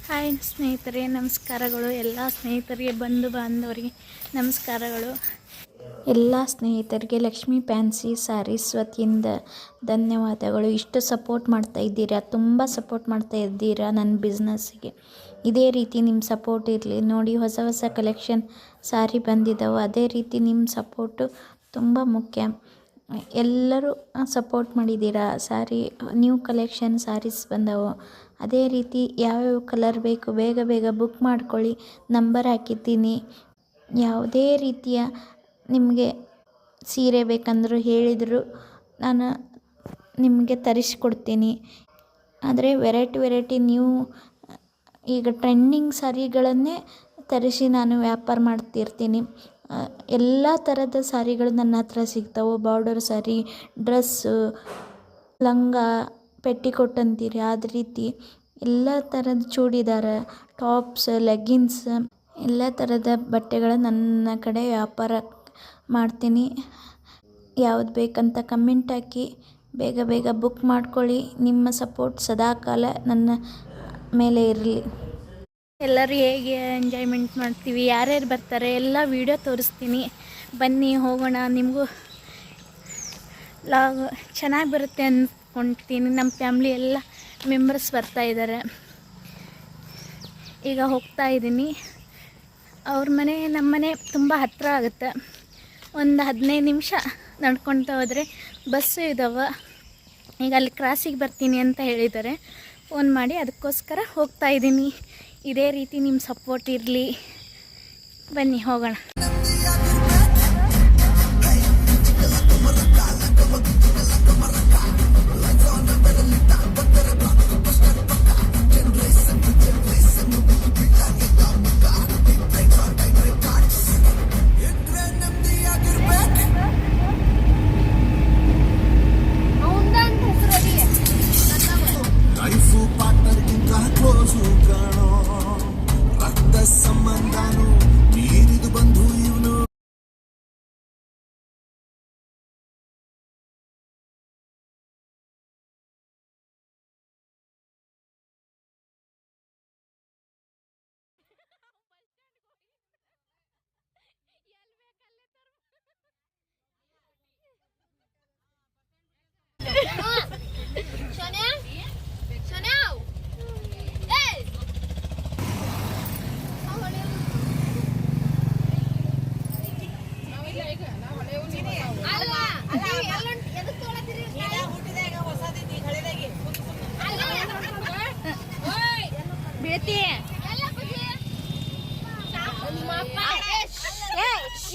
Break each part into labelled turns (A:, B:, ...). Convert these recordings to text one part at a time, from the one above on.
A: Hi ಸ್ನೇಹಿತರೆ, ನಮಸ್ಕಾರಗಳು. ಎಲ್ಲ ಸ್ನೇಹಿತರಿಗೆ, ಬಂಧು ಬಾಂಧವರಿಗೆ ನಮಸ್ಕಾರಗಳು. ಎಲ್ಲ ಸ್ನೇಹಿತರಿಗೆ ಲಕ್ಷ್ಮೀ ಫ್ಯಾನ್ಸಿ ಸ್ಯಾರೀಸ್ ವತಿಯಿಂದ ಧನ್ಯವಾದಗಳು. ಇಷ್ಟು ಸಪೋರ್ಟ್ ಮಾಡ್ತಾ ಇದ್ದೀರಾ, ತುಂಬ ಸಪೋರ್ಟ್ ಮಾಡ್ತಾ ಇದ್ದೀರಾ ನನ್ನ ಬಿಸ್ನೆಸ್ಸಿಗೆ. ಇದೇ ರೀತಿ ನಿಮ್ಮ ಸಪೋರ್ಟ್ ಇರಲಿ. ನೋಡಿ, ಹೊಸ ಹೊಸ ಕಲೆಕ್ಷನ್ ಸ್ಯಾರಿ ಬಂದಿದ್ದಾವೆ. ಅದೇ ರೀತಿ ನಿಮ್ಮ ಸಪೋರ್ಟು ತುಂಬ ಮುಖ್ಯ. ಎಲ್ಲರೂ ಸಪೋರ್ಟ್ ಮಾಡಿದ್ದೀರಾ. ಸ್ಯಾರಿ ನ್ಯೂ ಕಲೆಕ್ಷನ್ ಸ್ಯಾರೀಸ್ ಬಂದವು. ಅದೇ ರೀತಿ ಯಾವ್ಯಾವ ಕಲರ್ ಬೇಕು ಬೇಗ ಬೇಗ ಬುಕ್ ಮಾಡ್ಕೊಳ್ಳಿ. ನಂಬರ್ ಹಾಕಿದ್ದೀನಿ. ಯಾವುದೇ ರೀತಿಯ ನಿಮಗೆ ಸೀರೆ ಬೇಕಂದರೂ ಹೇಳಿದರು ನಾನು ನಿಮಗೆ ತರಿಸ್ಕೊಡ್ತೀನಿ. ಆದರೆ ವೆರೈಟಿ ನ್ಯೂ ಈಗ ಟ್ರೆಂಡಿಂಗ್ ಸ್ಯಾರಿಗಳನ್ನೇ ತರಿಸಿ ನಾನು ವ್ಯಾಪಾರ ಮಾಡ್ತಿರ್ತೀನಿ. ಎಲ್ಲ ಥರದ ಸ್ಯಾರಿಗಳು ನನ್ನ ಹತ್ರ ಸಿಗ್ತಾವೆ. ಬಾರ್ಡರ್ ಸ್ಯಾರಿ, ಡ್ರೆಸ್ಸು, ಲಂಗ, ಪೆಟ್ಟಿಕೋಟ್ ಅಂತೀರಿ, ಅದೇ ರೀತಿ ಎಲ್ಲ ಥರದ ಚೂಡಿದಾರ, ಟಾಪ್ಸ್, ಲೆಗ್ಗಿನ್ಸ್, ಎಲ್ಲ ಥರದ ಬಟ್ಟೆಗಳು ನನ್ನ ಕಡೆ ವ್ಯಾಪಾರ ಮಾಡ್ತೀನಿ. ಯಾವ್ದು ಬೇಕಂತ ಕಮೆಂಟ್ ಹಾಕಿ ಬೇಗ ಬೇಗ ಬುಕ್ ಮಾಡ್ಕೊಳ್ಳಿ. ನಿಮ್ಮ ಸಪೋರ್ಟ್ ಸದಾಕಾಲ ನನ್ನ ಮೇಲೆ ಇರಲಿ. ಎಲ್ಲರೂ ಹೇಗೆ ಎಂಜಾಯ್ಮೆಂಟ್ ಮಾಡ್ತೀವಿ, ಯಾರ್ಯಾರು ಬರ್ತಾರೆ ಎಲ್ಲ ವೀಡಿಯೋ ತೋರಿಸ್ತೀನಿ. ಬನ್ನಿ ಹೋಗೋಣ. ನಿಮಗೂ ಲಾಗ್ ಚೆನ್ನಾಗಿ ಬರುತ್ತೆ ಅಂದ್ಕೊಳ್ತೀನಿ. ನಮ್ಮ ಫ್ಯಾಮ್ಲಿ ಎಲ್ಲ ಮೆಂಬರ್ಸ್ ಬರ್ತಾ ಇದ್ದಾರೆ. ಈಗ ಹೋಗ್ತಾ ಇದ್ದೀನಿ. ಅವ್ರ ಮನೆ ನಮ್ಮ ಮನೆ ತುಂಬ ಹತ್ತಿರ ಆಗುತ್ತೆ. ಒಂದು 15 ನಿಮಿಷ ನಡ್ಕೊಳ್ತಾ ಹೋದರೆ ಬಸ್ಸು ಇದ್ದಾವೆ. ಈಗ ಅಲ್ಲಿ ಕ್ರಾಸಿಗೆ ಬರ್ತೀನಿ ಅಂತ ಹೇಳಿದ್ದಾರೆ ಫೋನ್ ಮಾಡಿ. ಅದಕ್ಕೋಸ್ಕರ ಹೋಗ್ತಾ ಇದ್ದೀನಿ. ಇದೇ ರೀತಿ ನಿಮ್ಮ ಸಪೋರ್ಟ್ ಇರಲಿ. ಬನ್ನಿ ಹೋಗೋಣ.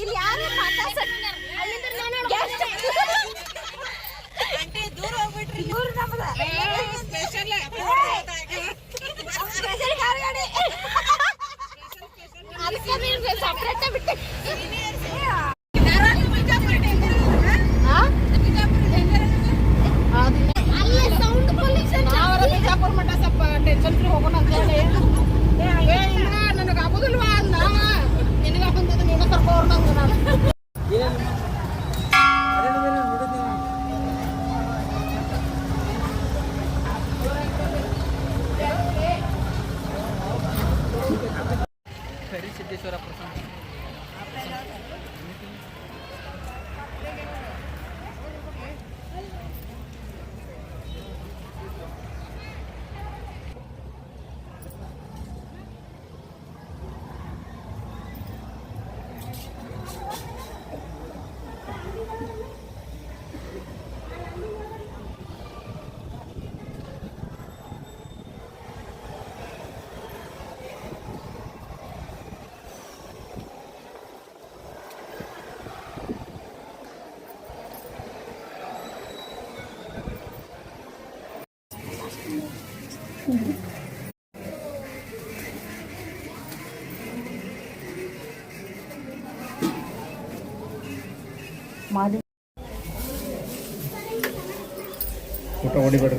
A: ಇಲ್ಲಿ ಯಾರು ದೂರ ಹೋಗ್ಬಿಟ್ರಿ. ದೂರ ಸ್ಪೆಷಲ್ ಗಾಡಿ ಅದಕ್ಕೆ ಸಪ್ರೇಟ್ ಬಿಟ್ಟೆ. ಬಿಜಾಪುರ ಮಠ ಸ್ವಲ್ಪ ಟೆನ್ಷನ್ ಫ್ರೀ ಹೋಗೋಣ ಅಂತ ಹೇಳಿ ನನಗೆ ಆಗೋದಿಲ್ವಾ ಅಂದ. ನಿನಗ ಬಂದದ ನೀನ ಕರ್ಕೋರ್ ನಂಗೆ ನಾನು ಸಿದ್ದೇಶ್ವರ ಪ್ರಸನ್ನ ಮಾಡಿ ಫೋಟೋ ಹೊಡಿಬೇಡ್ರಿ.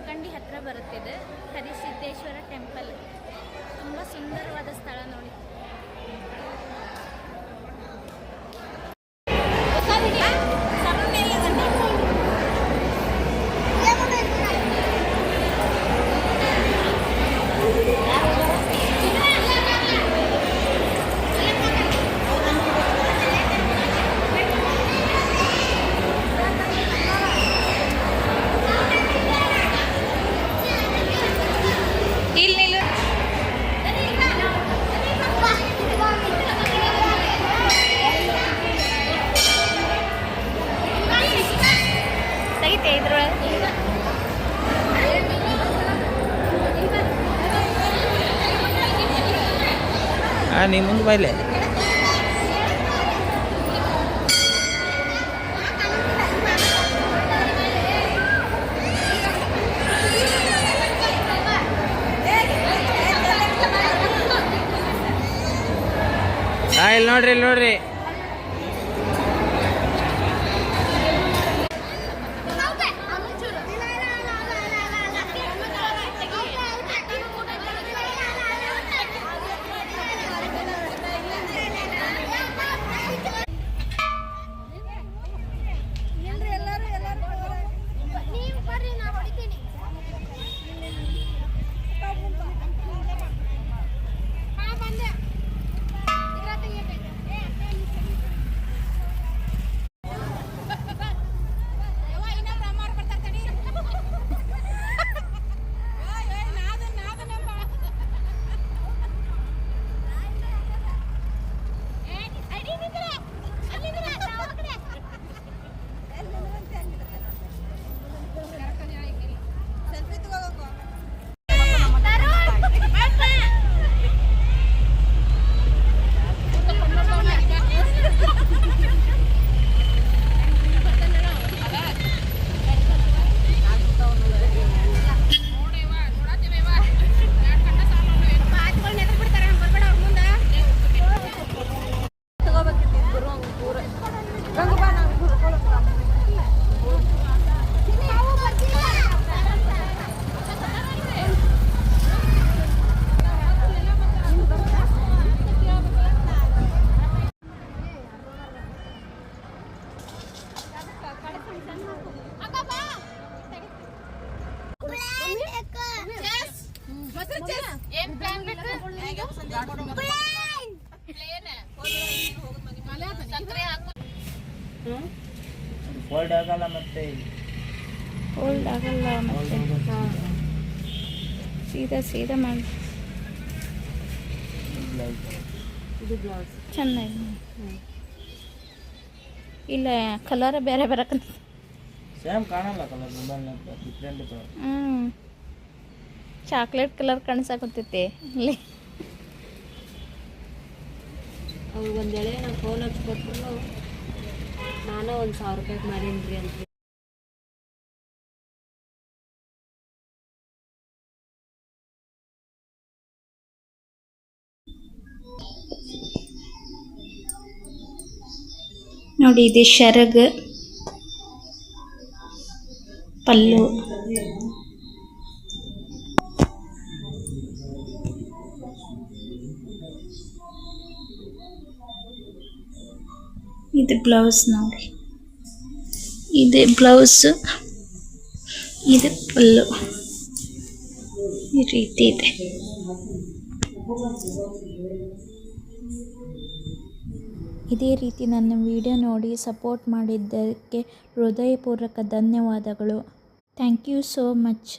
A: ಜಮಖಂಡಿ ಹತ್ರ ಬರುತ್ತಿದೆ. ಕರಿಸಿದ್ದೇಶ್ವರ ಟೆಂಪಲ್ ತುಂಬ ಸುಂದರವಾದ ಸ್ಥಳ ನೋಡಿ.
B: ನೀ ಮುಂದೆ ಬೈಲೆ ಇಲ್ಲಿ ನೋಡ್ರಿ ಇಲ್ಲಿ ನೋಡ್ರಿ. ಫೋಲ್ಡ್ ಆಗಲ್ಲ ಮತ್ತೆ
A: ಸೀದಾ ಮಾಡಿ ಚೆನ್ನಾಗಿ ಇಲ್ಲ ಕಲರ್ ಬೇರೆ ಬರಕಂತ
B: ಸೇಮ್ ಕಾಣಲ್ಲ ಕಲರ್ ಡಿಫ್ರೆಂಟ್
A: ಚಾಕ್ಲೇಟ್ ಕಲರ್ ಕಾಣಿಸಾಕತ್ತೈತಿ ಇಲ್ಲಿ.
C: ಅವ್ರು ಒಂದೇಳೆ ನಾವು ಫೋನ್ ಹಚ್ಕೊಟ್ರು ನಾನು 1,000 ರೂಪಾಯಿಗೆ ಮಾರೀನ್ರಿ ಅಂತ.
A: ನೋಡಿ ಇದು ಶರಗ್ ಪಲ್ಲು ಇದು ಬ್ಲೌಸ್ ನೋಡಿ. ಇದು ಬ್ಲೌಸ್ ಇದು ಪಲ್ಲು ಈ ರೀತಿ ಇದೆ. ಇದೇ ರೀತಿ ನನ್ನ ವಿಡಿಯೋ ನೋಡಿ ಸಪೋರ್ಟ್ ಮಾಡಿದ್ದಕ್ಕೆ ಹೃದಯಪೂರ್ವಕ ಧನ್ಯವಾದಗಳು. Thank you so much.